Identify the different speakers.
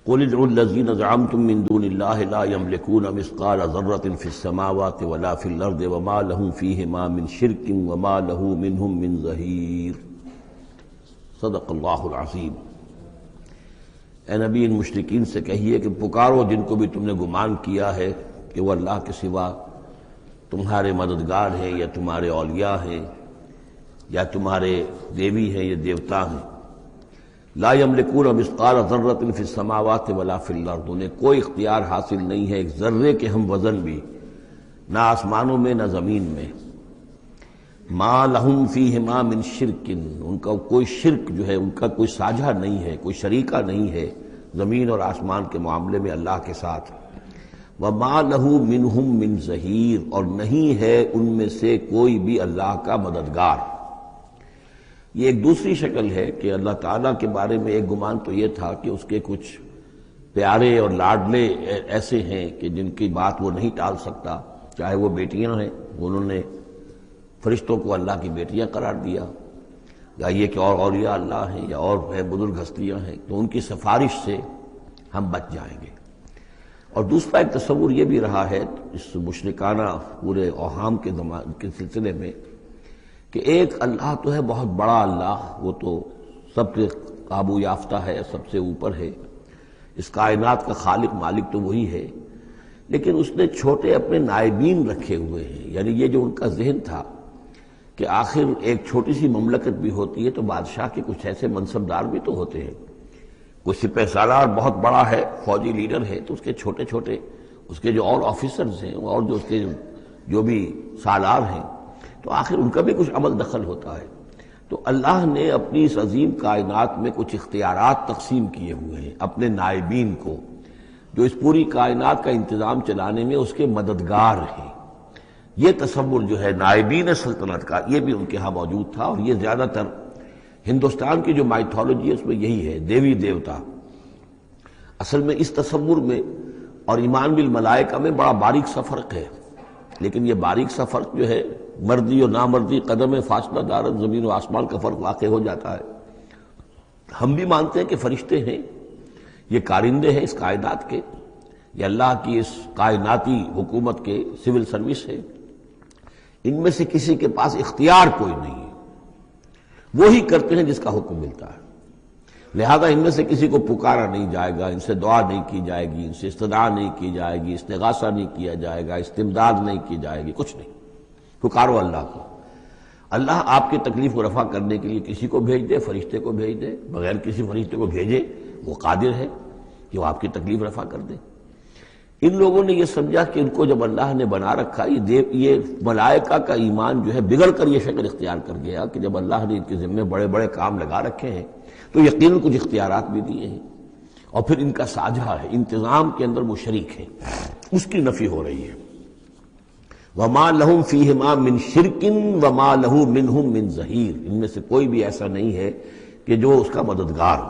Speaker 1: قل ادعوا الذین زعمتم من دون اللہ لا یملکون مثقال ذرۃ فی السماوات ولا فی الارض وما لهم فیہما من شرک وما له منہم من ظہیر۔ صدق اللہ العظیم۔ اے نبی، ان مشرکین سے کہیے کہ پکارو جن کو بھی تم نے گمان کیا ہے کہ وہ اللہ کے سوا تمہارے مددگار ہیں یا تمہارے اولیاء ہیں یا تمہارے دیوی ہیں یا دیوتا ہیں۔ لا یملکون مثقال ذرۃ فی السماوات ولا فی الارض، انہیں کوئی اختیار حاصل نہیں ہے ایک ذرے کے ہم وزن بھی، نہ آسمانوں میں نہ زمین میں۔ ما لہم فیہما من شرک، ان کا کوئی شرک جو ہے، ان کا کوئی ساجھا نہیں ہے، کوئی شریکہ نہیں ہے زمین اور آسمان کے معاملے میں اللہ کے ساتھ۔ وما لہ منہم من ظہیر، اور نہیں ہے ان میں سے کوئی بھی اللہ کا مددگار۔ یہ ایک دوسری شکل ہے کہ اللہ تعالیٰ کے بارے میں ایک گمان تو یہ تھا کہ اس کے کچھ پیارے اور لاڈلے ایسے ہیں کہ جن کی بات وہ نہیں ٹال سکتا، چاہے وہ بیٹیاں ہیں، انہوں نے فرشتوں کو اللہ کی بیٹیاں قرار دیا، یا یہ کہ اور اولیاء اللہ ہیں یا اور بزرگ ہستیاں ہیں، تو ان کی سفارش سے ہم بچ جائیں گے۔ اور دوسرا ایک تصور یہ بھی رہا ہے اس مشرکانہ پورے اوہام کے سلسلے میں کہ ایک اللہ تو ہے بہت بڑا اللہ، وہ تو سب کے قابو یافتہ ہے، سب سے اوپر ہے، اس کائنات کا خالق مالک تو وہی ہے، لیکن اس نے چھوٹے اپنے نائبین رکھے ہوئے ہیں۔ یعنی یہ جو ان کا ذہن تھا کہ آخر ایک چھوٹی سی مملکت بھی ہوتی ہے تو بادشاہ کے کچھ ایسے منصبدار بھی تو ہوتے ہیں، کوئی سپہ سالار بہت بڑا ہے، فوجی لیڈر ہے، تو اس کے چھوٹے چھوٹے اس کے جو اور آفیسرز ہیں اور جو اس کے جو بھی سالار ہیں، تو آخر ان کا بھی کچھ عمل دخل ہوتا ہے۔ تو اللہ نے اپنی اس عظیم کائنات میں کچھ اختیارات تقسیم کیے ہوئے ہیں اپنے نائبین کو، جو اس پوری کائنات کا انتظام چلانے میں اس کے مددگار ہیں۔ یہ تصور جو ہے نائبین سلطنت کا، یہ بھی ان کے ہاں موجود تھا، اور یہ زیادہ تر ہندوستان کی جو مائتھولوجی ہے اس میں یہی ہے، دیوی دیوتا۔ اصل میں اس تصور میں اور ایمان بالملائکہ میں بڑا باریک سا فرق ہے، لیکن یہ باریک سا فرق جو ہے مردی اور نامردی قدم فاصلہ دارت زمین و آسمان کا فرق واقع ہو جاتا ہے۔ ہم بھی مانتے ہیں کہ فرشتے ہیں، یہ کارندے ہیں اس کائنات کے، یہ اللہ کی اس کائناتی حکومت کے سول سروس ہے، ان میں سے کسی کے پاس اختیار کوئی نہیں ہے، وہی کرتے ہیں جس کا حکم ملتا ہے، لہذا ان میں سے کسی کو پکارا نہیں جائے گا، ان سے دعا نہیں کی جائے گی، ان سے استدعا نہیں کی جائے گی، استغاثہ نہیں کیا جائے گا، استمداد نہیں کی جائے گی، کچھ نہیں۔ پکارو اللہ کو، اللہ آپ کی تکلیف کو رفع کرنے کے لیے کسی کو بھیج دے، فرشتے کو بھیج دے، بغیر کسی فرشتے کو بھیجے وہ قادر ہے کہ وہ آپ کی تکلیف رفع کر دے۔ ان لوگوں نے یہ سمجھا کہ ان کو جب اللہ نے بنا رکھا، یہ ملائکہ کا ایمان جو ہے بگڑ کر یہ شکل اختیار کر گیا کہ جب اللہ نے ان کے ذمے بڑے بڑے کام لگا رکھے ہیں تو یقیناً کچھ اختیارات بھی دیے ہیں، اور پھر ان کا ساجھا ہے، انتظام کے اندر وہ شریک ہے، اس کی نفی ہو رہی ہے۔ وما لہم فیہما من شرک وما لہ منہم من ظہیر، ان میں سے کوئی بھی ایسا نہیں ہے کہ جو اس کا مددگار ہو۔